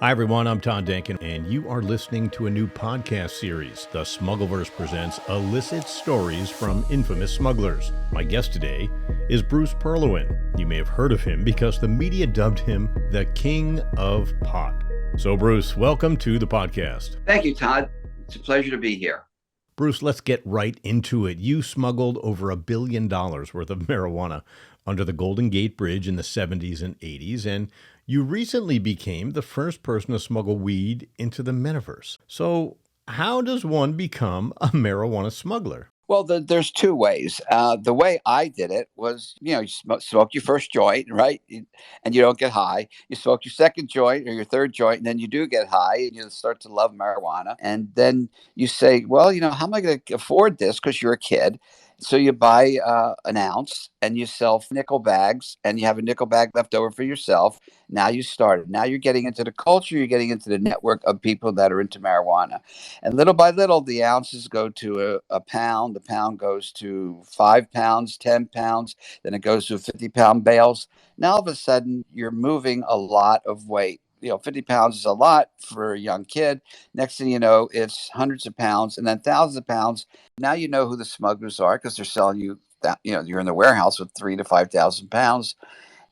Hi, everyone. I'm Todd Dankin, and you are listening to a new podcast series. The Smugglers presents Illicit Stories from Infamous Smugglers. My guest today is Bruce Perlowin. You may have heard of him because the media dubbed him the King of Pot. So, Bruce, welcome to the podcast. Thank you, Todd. It's a pleasure to be here. Bruce, let's get right into it. You smuggled over $1 billion worth of marijuana under the Golden Gate Bridge in the 70s and 80s, and you recently became the first person to smuggle weed into the metaverse. So how does one become a marijuana smuggler? Well, there's two ways. The way I did it was, you smoke your first joint, right? And you don't get high. You smoke your second joint or your third joint, and then you do get high and you start to love marijuana. And then you say, well, how am I going to afford this? Because you're a kid. So you buy an ounce and you sell nickel bags and you have a nickel bag left over for yourself. Now you started. Now you're getting into the culture. You're getting into the network of people that are into marijuana. And little by little, the ounces go to a pound. The pound goes to 5 pounds, 10 pounds. Then it goes to 50-pound bales. Now all of a sudden, you're moving a lot of weight. 50 pounds is a lot for a young kid. Next thing you know, it's hundreds of pounds and then thousands of pounds. Now you know who the smugglers are because they're selling you that, you're in the warehouse with 3,000 to 5,000 pounds.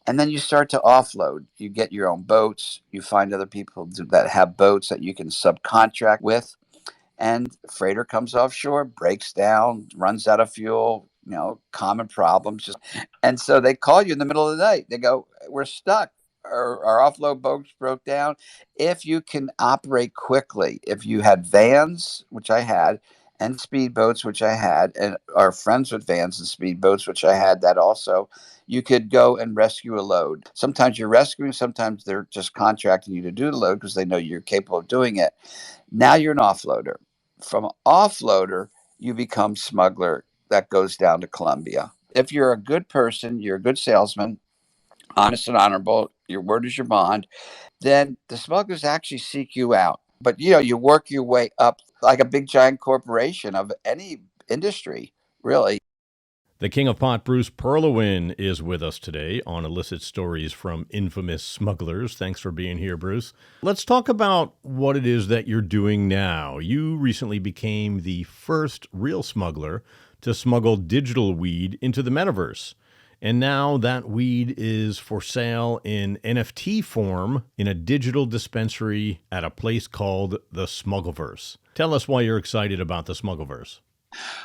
And then you start to offload. You get your own boats. You find other people that have boats that you can subcontract with. And freighter comes offshore, breaks down, runs out of fuel, common problems. And so they call you in the middle of the night. They go, we're stuck. Our offload boats broke down. If you can operate quickly, if you had vans, which I had, and speedboats, which I had, and are friends with vans and speedboats, which I had that also, you could go and rescue a load. Sometimes you're rescuing, sometimes they're just contracting you to do the load because they know you're capable of doing it. Now you're an offloader. From offloader, you become smuggler that goes down to Colombia. If you're a good person, you're a good salesman, honest and honorable, your word is your bond, then the smugglers actually seek you out. But, you work your way up like a big giant corporation of any industry, really. The King of Pot, Bruce Perlowin, is with us today on Illicit Stories from Infamous Smugglers. Thanks for being here, Bruce. Let's talk about what it is that you're doing now. You recently became the first real smuggler to smuggle digital weed into the metaverse. And now that weed is for sale in NFT form in a digital dispensary at a place called the Smugglers. Tell us why you're excited about the Smugglers.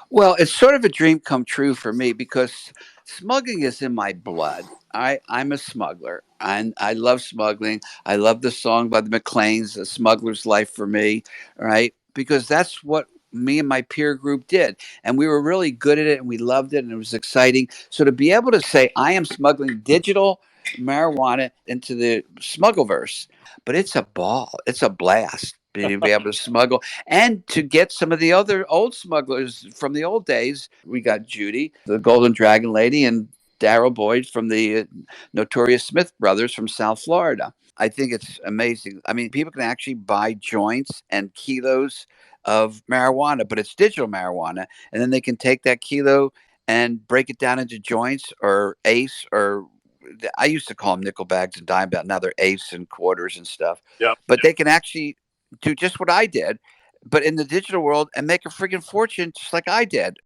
Well, it's sort of a dream come true for me because smuggling is in my blood. I'm a smuggler and I love smuggling. I love the song by the McLeans, A Smuggler's Life for Me, right? Because that's what me and my peer group did. And we were really good at it and we loved it and it was exciting. So to be able to say, I am smuggling digital marijuana into the Smuggleverse, but it's a ball. It's a blast to be able to smuggle and to get some of the other old smugglers from the old days. We got Judy, the Golden Dragon Lady, and Daryl Boyd from the Notorious Smith Brothers from South Florida. I think it's amazing. I mean, people can actually buy joints and kilos of marijuana, but it's digital marijuana. And then they can take that kilo and break it down into joints or eighths, or I used to call them nickel bags and dime bags. Now they're eighths and quarters and stuff. Yep. But they can actually do just what I did, but in the digital world and make a freaking fortune just like I did.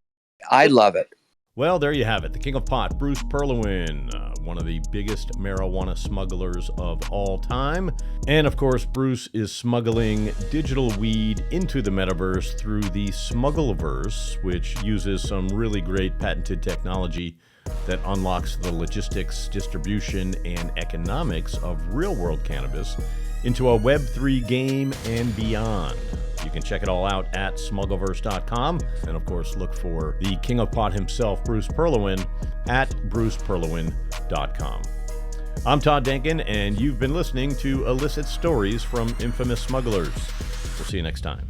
I love it. Well, there you have it. The King of Pot, Bruce Perlowin, one of the biggest marijuana smugglers of all time. And of course, Bruce is smuggling digital weed into the metaverse through the Smuggleverse, which uses some really great patented technology that unlocks the logistics, distribution, and economics of real-world cannabis into a Web3 game and beyond. You can check it all out at smuggleverse.com. And of course, look for the King of Pot himself, Bruce Perlowin, at bruceperlowin.com. I'm Todd Dankin, and you've been listening to Illicit Stories from Infamous Smugglers. We'll see you next time.